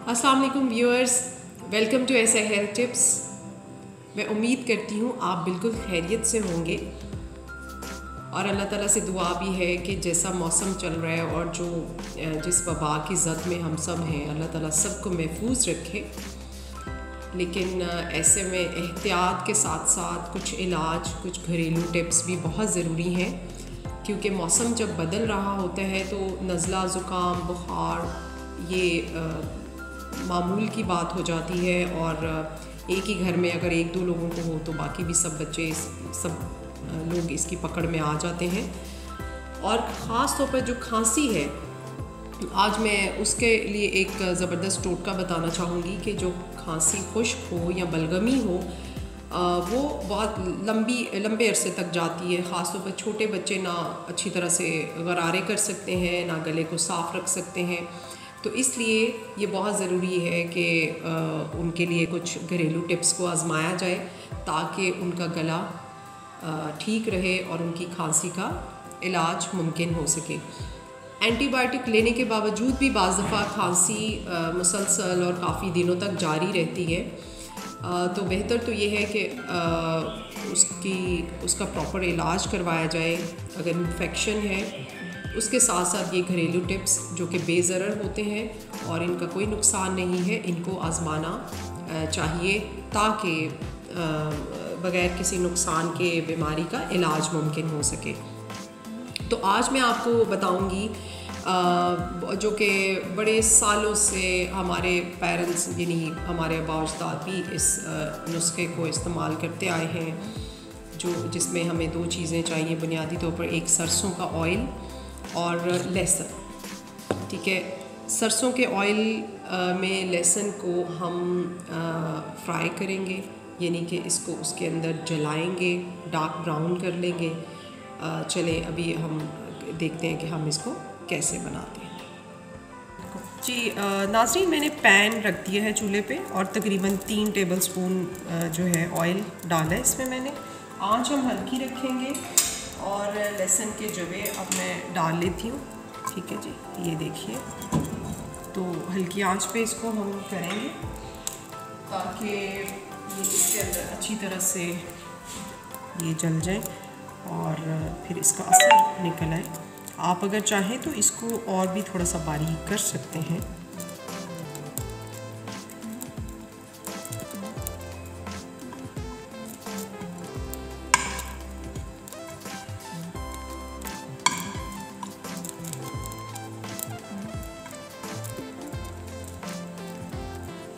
अस्सलाम वालेकुम viewers, welcome to ऐसे हेल्थ टिप्स। मैं उम्मीद करती हूँ आप बिल्कुल खैरियत से होंगे और अल्लाह ताला से दुआ भी है कि जैसा मौसम चल रहा है और जिस वबा की ज़द में हम सब हैं, अल्लाह ताला सबको महफूज रखे। लेकिन ऐसे में एहतियात के साथ साथ कुछ इलाज, कुछ घरेलू टिप्स भी बहुत ज़रूरी हैं, क्योंकि मौसम जब बदल रहा होता है तो नज़ला, ज़ुकाम, बुखार ये मामूल की बात हो जाती है। और एक ही घर में अगर एक दो लोगों को हो तो बाकी भी सब बच्चे, सब लोग इसकी पकड़ में आ जाते हैं। और ख़ास तौर पर जो खांसी है, आज मैं उसके लिए एक ज़बरदस्त टोटका बताना चाहूँगी कि जो खांसी खुश्क हो या बलगमी हो वो बहुत लंबे अरसे तक जाती है। ख़ास तौर पर छोटे बच्चे ना अच्छी तरह से गरारे कर सकते हैं, ना गले को साफ़ रख सकते हैं। तो इसलिए ये बहुत ज़रूरी है कि उनके लिए कुछ घरेलू टिप्स को आज़माया जाए ताकि उनका गला ठीक रहे और उनकी खांसी का इलाज मुमकिन हो सके। एंटीबायोटिक लेने के बावजूद भी बाज़ दफ़ा खांसी मुसलसल और काफ़ी दिनों तक जारी रहती है। तो बेहतर तो ये है कि उसका प्रॉपर इलाज करवाया जाए। अगर इन्फेक्शन है, उसके साथ साथ ये घरेलू टिप्स जो कि बेज़रर होते हैं और इनका कोई नुकसान नहीं है, इनको आज़माना चाहिए ताकि बग़ैर किसी नुकसान के बीमारी का इलाज मुमकिन हो सके। तो आज मैं आपको बताऊंगी जो कि बड़े सालों से हमारे पेरेंट्स यानी हमारे आबा अजदाद भी इस नुस्खे को इस्तेमाल करते आए हैं, जिसमें हमें दो चीज़ें चाहिए बुनियादी तौर पर। एक सरसों का ऑयल और लहसुन। ठीक है, सरसों के ऑयल में लहसुन को हम फ्राई करेंगे, यानी कि इसको उसके अंदर जलाएंगे, डार्क ब्राउन कर लेंगे। चले अभी हम देखते हैं कि हम इसको कैसे बनाते हैं। जी नाज़रीन, मैंने पैन रख दिया है चूल्हे पे और तकरीबन 3 टेबलस्पून जो है ऑयल डाला है इसमें मैंने। आंच हम हल्की रखेंगे और लहसुन के जवे अब मैं डाल लेती हूँ। ठीक है जी, ये देखिए, तो हल्की आंच पे इसको हम करेंगे ताकि ये इसके अंदर अच्छी तरह से ये जल जाए और फिर इसका असर निकल आए। आप अगर चाहें तो इसको और भी थोड़ा सा बारीक कर सकते हैं।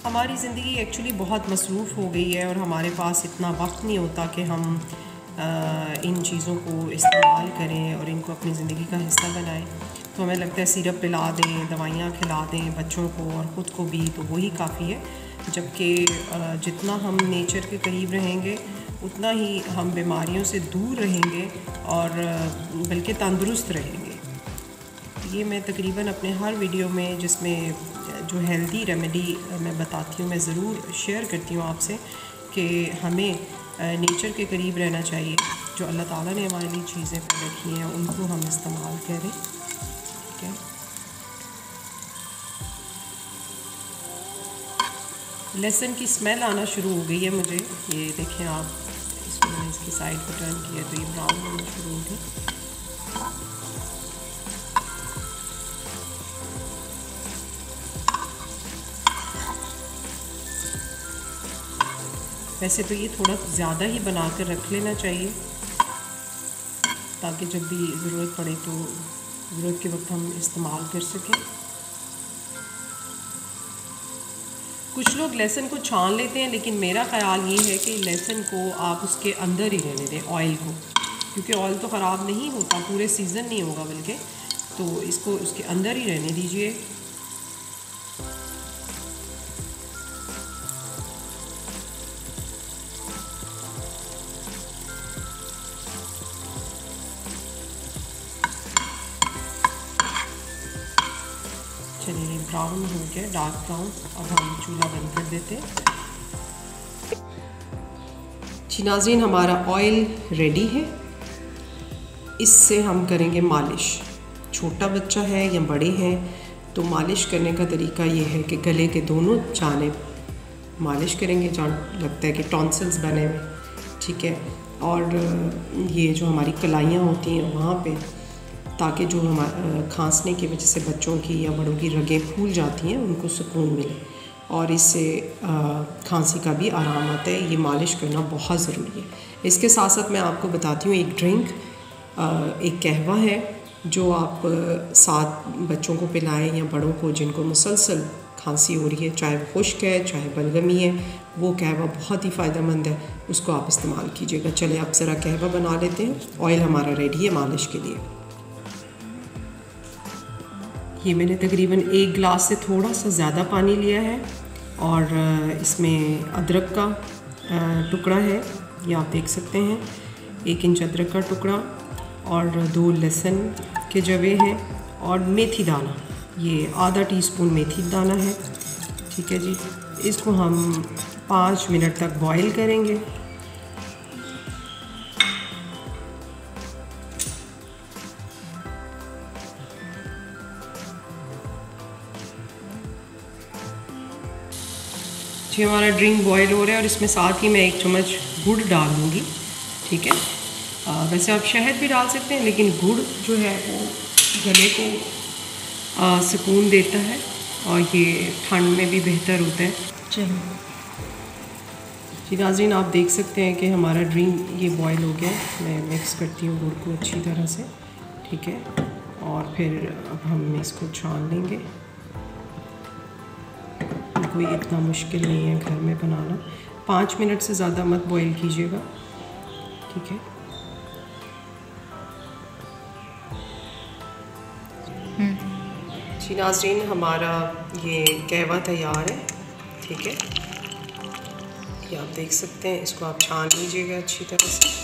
हमारी ज़िंदगी एक्चुअली बहुत मसरूफ़ हो गई है और हमारे पास इतना वक्त नहीं होता कि हम इन चीज़ों को इस्तेमाल करें और इनको अपनी ज़िंदगी का हिस्सा बनाएं। तो हमें लगता है सिरप पिला दें, दवाइयाँ खिला दें बच्चों को और ख़ुद को भी, तो वही काफ़ी है। जबकि जितना हम नेचर के करीब रहेंगे उतना ही हम बीमारियों से दूर रहेंगे और बल्कि तंदुरुस्त रहेंगे। ये मैं तकरीबन अपने हर वीडियो में जिसमें जो हेल्दी रेमेडी मैं बताती हूँ, मैं ज़रूर शेयर करती हूँ आपसे कि हमें नेचर के करीब रहना चाहिए। जो अल्लाह ताला ने हमारे लिए चीज़ें रखी हैं उनको हम इस्तेमाल करें। ठीक है, लहसुन की स्मेल आना शुरू हो गई है मुझे। ये देखें आप, इसको मैंने इसकी साइड पर टर्न किया तो ये ब्राउन होना शुरू हो गई। वैसे तो ये थोड़ा ज़्यादा ही बना कर रख लेना चाहिए ताकि जब भी ज़रूरत पड़े तो ज़रूरत के वक्त हम इस्तेमाल कर सकें। कुछ लोग लहसुन को छान लेते हैं, लेकिन मेरा ख़्याल ये है कि लहसुन को आप उसके अंदर ही रहने दें, ऑयल को, क्योंकि ऑयल तो ख़राब नहीं होता, पूरे सीज़न नहीं होगा बल्कि, तो इसको उसके अंदर ही रहने दीजिए। चलिए, ब्राउन हो गया, डार्क ब्राउन। अब हम चूल्हा बंद कर देते हैं। जी नाज़रीन, हमारा ऑयल रेडी है। इससे हम करेंगे मालिश। छोटा बच्चा है या बड़े हैं तो मालिश करने का तरीका ये है कि गले के दोनों जानिब मालिश करेंगे जहाँ लगता है कि टॉन्सिल्स बने हुए, ठीक है। और ये जो हमारी कलाइयाँ होती हैं वहाँ पे, ताकि जो खांसने की वजह से बच्चों की या बड़ों की रगें फूल जाती हैं उनको सुकून मिले और इससे खांसी का भी आराम आता है। ये मालिश करना बहुत ज़रूरी है। इसके साथ साथ मैं आपको बताती हूँ एक ड्रिंक, एक कहवा है जो आप साथ बच्चों को पिलाएं या बड़ों को जिनको मुसलसल खांसी हो रही है, चाहे वो खुश्क है चाहे बलगमी है, वो कहवा बहुत ही फ़ायदेमंद है, उसको आप इस्तेमाल कीजिएगा। चले आप ज़रा कहवा बना लेते हैं। ऑयल हमारा रेडी है मालिश के लिए। ये मैंने तकरीबन 1 गिलास से थोड़ा सा ज़्यादा पानी लिया है और इसमें अदरक का टुकड़ा है, ये आप देख सकते हैं, 1 इंच अदरक का टुकड़ा और 2 लहसुन के जवे हैं और मेथी दाना, ये आधा टीस्पून मेथी दाना है, ठीक है जी। इसको हम 5 मिनट तक बॉईल करेंगे। जी हमारा ड्रिंक बॉयल हो रहा है और इसमें साथ ही मैं 1 चम्मच गुड़ डाल दूँगी, ठीक है। वैसे आप शहद भी डाल सकते हैं, लेकिन गुड़ जो है वो गले को सुकून देता है और ये ठंड में भी बेहतर होता है। चलो जी नाज़रीन, आप देख सकते हैं कि हमारा ड्रिंक ये बॉयल हो गया। मैं मिक्स करती हूँ गुड़ को अच्छी तरह से, ठीक है, और फिर अब हम इसको छान लेंगे। कोई इतना मुश्किल नहीं है घर में बनाना। 5 मिनट से ज़्यादा मत बॉईल कीजिएगा, ठीक है। जी नाज़रीन, हमारा ये कहवा तैयार है, ठीक है। ये आप देख सकते हैं, इसको आप छान लीजिएगा अच्छी तरह से।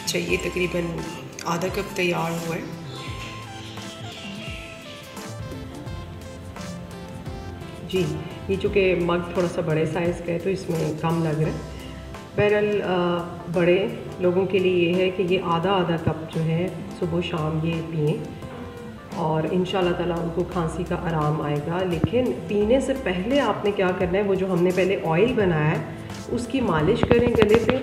अच्छा, ये तकरीबन आधा कप तैयार हुआ है। जी, ये चूँकि मग थोड़ा सा बड़े साइज़ का है तो इसमें कम लग रहा है। बहरहाल बड़े लोगों के लिए ये है कि ये आधा कप जो है सुबह शाम ये पिएं और इंशाल्लाह ताला उनको खांसी का आराम आएगा। लेकिन पीने से पहले आपने क्या करना है, वो जो हमने पहले ऑयल बनाया है उसकी मालिश करें गले पे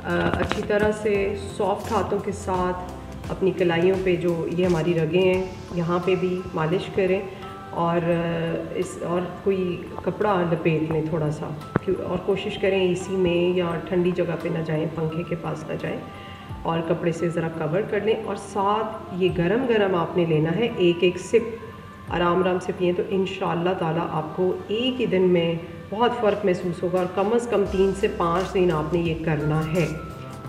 अच्छी तरह से, सॉफ्ट हाथों के साथ अपनी कलाइयों पे, जो ये हमारी रगें हैं यहाँ पे भी मालिश करें और कोई कपड़ा लपेट लें थोड़ा सा, और कोशिश करें एसी में या ठंडी जगह पे ना जाएं, पंखे के पास ना जाएं, और कपड़े से ज़रा कवर कर लें। और साथ ये गरम आपने लेना है, एक सिप आराम से पिएँ तो इंशाअल्लाह ताला आपको एक ही दिन में बहुत फ़र्क महसूस होगा। और कम से कम 3 से 5 दिन आपने ये करना है,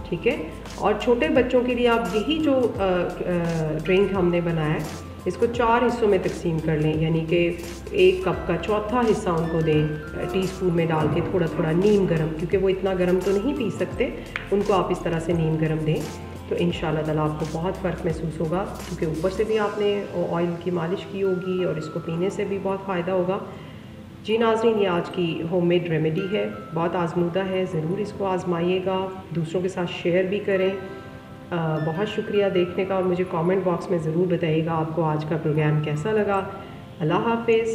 ठीक है। और छोटे बच्चों के लिए आप यही जो ड्रिंक हमने बनाया है इसको 4 हिस्सों में तकसीम कर लें, यानी कि 1 कप का चौथा हिस्सा उनको दें टीस्पून में डाल के, थोड़ा नीम गर्म, क्योंकि वो इतना गर्म तो नहीं पी सकते, उनको आप इस तरह से नीम गर्म दें तो इंशाल्लाह ताला आपको बहुत फ़र्क महसूस होगा, क्योंकि ऊपर से भी आपने ऑयल की मालिश की होगी और इसको पीने से भी बहुत फ़ायदा होगा। जी नाज़रीन, ये आज की होममेड रेमेडी है, बहुत आजमूदा है, ज़रूर इसको आजमाइएगा, दूसरों के साथ शेयर भी करें। बहुत शुक्रिया देखने का, और मुझे कमेंट बॉक्स में ज़रूर बताइएगा आपको आज का प्रोग्राम कैसा लगा। अल्लाह हाफ़िज़।